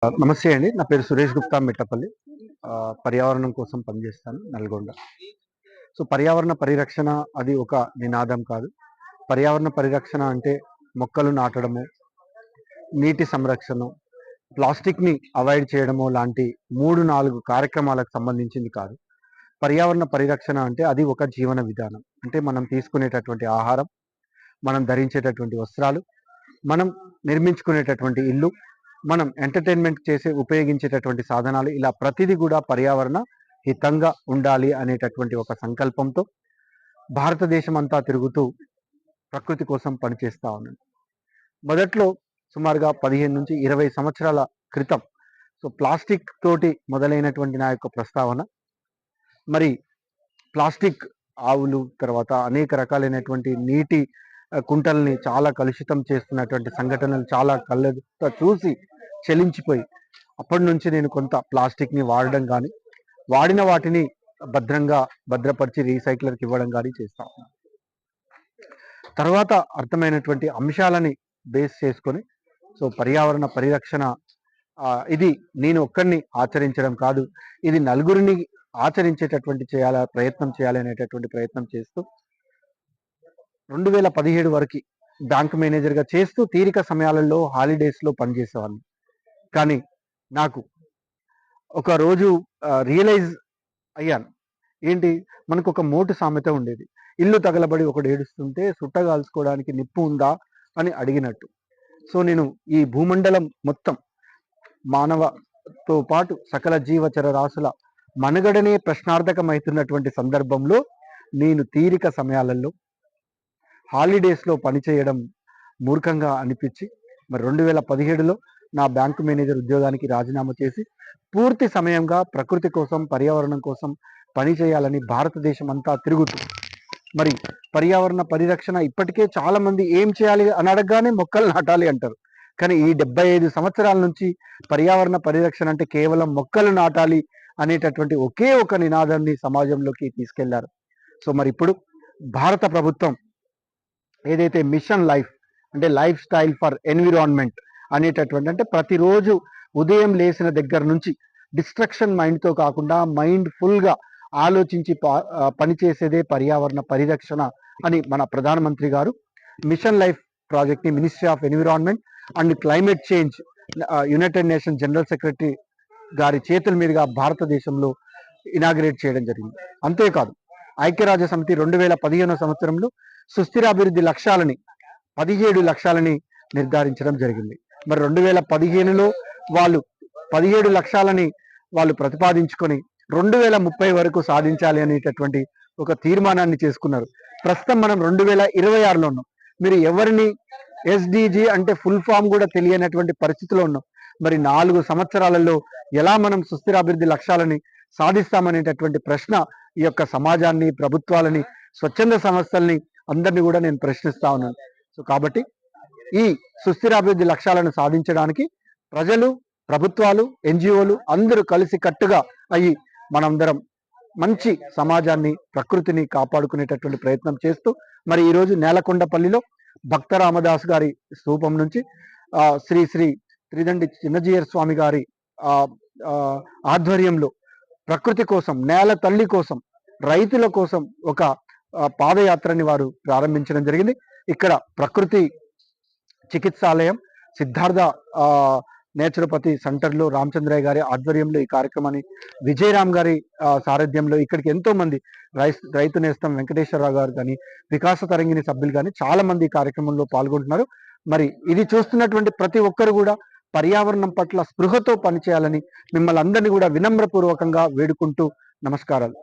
నమస్తే అండి. నా పేరు సురేష్ గుప్తా మిట్టపల్లి. పర్యావరణం కోసం పనిచేస్తాను నల్గొండ. సో, పర్యావరణ పరిరక్షణ అది ఒక నినాదం కాదు. పర్యావరణ పరిరక్షణ అంటే మొక్కలు నాటడము, నీటి సంరక్షణ, ప్లాస్టిక్‌ని అవాయిడ్ చేయడము లాంటి 3, 4 కార్యక్రమాలకు సంబంధించింది కాదు. పర్యావరణ పరిరక్షణ అంటే అది ఒక జీవన విధానం. అంటే మనం తీసుకునేటటువంటి ఆహారం, మనం ధరించేటటువంటి వస్త్రాలు, మనం నిర్మించుకునేటటువంటి ఇల్లు, మనం ఎంటర్‌టైన్‌మెంట్ ఉపయోగించేటటువంటి సాధనాలు ఇలా ప్రతిది కూడా పర్యావరణ హితంగా ఉండాలి అనేటటువంటి ఒక సంకల్పంతో భారతదేశం అంతా తిరుగుతూ ప్రకృతి కోసం పనిచేస్తా ఉన్నాను. మొదట్లో సుమారుగా 15-20 సంవత్సరాల క్రితం ప్లాస్టిక్ తోటి మొదలైనటువంటి నా యొక్క ప్రస్తావన మరి ప్లాస్టిక్ ఆవులు, తర్వాత అనేక రకాలైనటువంటి నీటి కుంటల్ని చాలా కలుషితం చేస్తున్నటువంటి సంఘటనలు చాలా కళ్ళతో చూసి చలించిపోయి అప్పటి నుంచి నేను కొంత ప్లాస్టిక్‌ని వాడడం కానీ, వాడిన వాటిని భద్రపరిచి రీసైక్లర్‌కి ఇవ్వడం కానీ చేస్తా ఉన్నాను. తర్వాత అర్థమైనటువంటి అంశాలని బేస్ చేసుకొని పర్యావరణ పరిరక్షణ ఇది నేను ఒక్కడిని ఆచరించడం కాదు, ఇది నలుగురిని ఆచరించేటటువంటి ప్రయత్నం చేయాలి అనేటటువంటి ప్రయత్నం చేస్తూ 2017 వరకు బ్యాంక్ మేనేజర్‌గా చేస్తూ తీరిక సమయాలలో హాలిడేస్‌లో పనిచేసేవాడిని. కానీ నాకు ఒక రోజు రియలైజ్ అయ్యాను. ఏంటి, మనకు ఒక మోటు సామెత ఉండేది. ఇల్లు తగలబడి ఒకడు ఏడుస్తుంటే సుట్టగాల్చుకోవడానికి నిప్పు ఉందా అని అడిగినట్టు. సో నేను ఈ భూమండలం మొత్తం మానవతో పాటు సకల జీవచర రాశుల మనుగడనే ప్రశ్నార్థకమవుతున్నటువంటి సందర్భంలో నేను తీరిక సమయాలలో హాలిడేస్‌లో పనిచేయడం మూర్ఖంగా అనిపించి మరి 2017లో నా బ్యాంకు మేనేజర్ ఉద్యోగానికి రాజీనామా చేసి పూర్తి సమయంగా ప్రకృతి కోసం, పర్యావరణం కోసం పనిచేయాలని భారతదేశం అంతా తిరుగుతూ మరి పర్యావరణ పరిరక్షణ ఇప్పటికే చాలా మంది ఏం చేయాలి అని అడగగానే మొక్కలు నాటాలి అంటారు. కానీ ఈ 75 సంవత్సరాల నుంచి పర్యావరణ పరిరక్షణ అంటే కేవలం మొక్కలు నాటాలి అనేటటువంటి ఒకే ఒక నినాదాన్ని సమాజంలోకి తీసుకెళ్లారు. మరి ఇప్పుడు భారత ప్రభుత్వం ఏదైతే మిషన్ లైఫ్ అంటే లైఫ్ స్టైల్ ఫర్ ఎన్విరాన్మెంట్ అనేటటువంటి, అంటే ప్రతిరోజు ఉదయం లేచిన దగ్గర నుంచి డిస్ట్రక్షన్ మైండ్తో కాకుండా మైండ్ ఫుల్గా ఆలోచించి పనిచేసేదే పర్యావరణ పరిరక్షణ అని మన ప్రధానమంత్రి గారు మిషన్ లైఫ్ ప్రాజెక్ట్ని ministry of environment and climate change United nation general secretary గారి చేతుల మీదుగా భారతదేశంలో ఇనాగ్రేట్ చేయడం జరిగింది. అంతేకాదు ఐక్యరాజ్య సమితి 2015 సంవత్సరంలో సుస్థిరాభివృద్ధి లక్ష్యాలని 17 లక్ష్యాలని నిర్ధారించడం జరిగింది. మరి 2015లో వాళ్ళు 17 లక్ష్యాలని వాళ్ళు ప్రతిపాదించుకొని 2030 వరకు సాధించాలి అనేటటువంటి ఒక తీర్మానాన్ని చేసుకున్నారు. ప్రస్తుతం మనం 2026లో ఉన్నాం. మీరు ఎవరిని ఎస్డిజి అంటే ఫుల్ ఫామ్ కూడా తెలియనటువంటి పరిస్థితిలో ఉన్నాం. మరి 4 సంవత్సరాలలో ఎలా మనం సుస్థిరాభివృద్ధి లక్ష్యాలని సాధిస్తామనేటటువంటి ప్రశ్న ఈ యొక్క సమాజాన్ని, ప్రభుత్వాలని, స్వచ్ఛంద సంస్థల్ని అందరినీ కూడా నేను ప్రశ్నిస్తా ఉన్నాను. కాబట్టి ఈ సుస్థిరాభివృద్ధి లక్ష్యాలను సాధించడానికి ప్రజలు, ప్రభుత్వాలు, ఎన్జిఓలు అందరూ కలిసి కట్టుగా అయ్యి మనందరం మంచి సమాజాన్ని, ప్రకృతిని కాపాడుకునేటటువంటి ప్రయత్నం చేస్తూ మరి ఈరోజు నేలకొండపల్లిలో భక్త రామదాస్ గారి స్తూపం నుంచి శ్రీ శ్రీ త్రిదండి చిన్నజీయర్ స్వామి గారి ఆధ్వర్యంలో ప్రకృతి కోసం, నేల తల్లి కోసం, రైతుల కోసం ఒక పాదయాత్రని వారు ప్రారంభించడం జరిగింది. ఇక్కడ ప్రకృతి చికిత్సాలయం సిద్ధార్థ నేచురోపతి సెంటర్లో రామచంద్రయ్య గారి ఆధ్వర్యంలో ఈ కార్యక్రమాన్ని, విజయరామ్ గారి సారథ్యంలో ఇక్కడికి ఎంతో మంది రైతు నేస్తం వెంకటేశ్వరరావు గారు కానీ, వికాస తరంగిణి సభ్యులు కానీ చాలా మంది ఈ కార్యక్రమంలో పాల్గొంటున్నారు. మరి ఇది చూస్తున్నటువంటి ప్రతి ఒక్కరు కూడా పర్యావరణం పట్ల స్పృహతో పనిచేయాలని మిమ్మల్ని అందరినీ కూడా వినమ్రపూర్వకంగా వేడుకుంటూ నమస్కారాలు.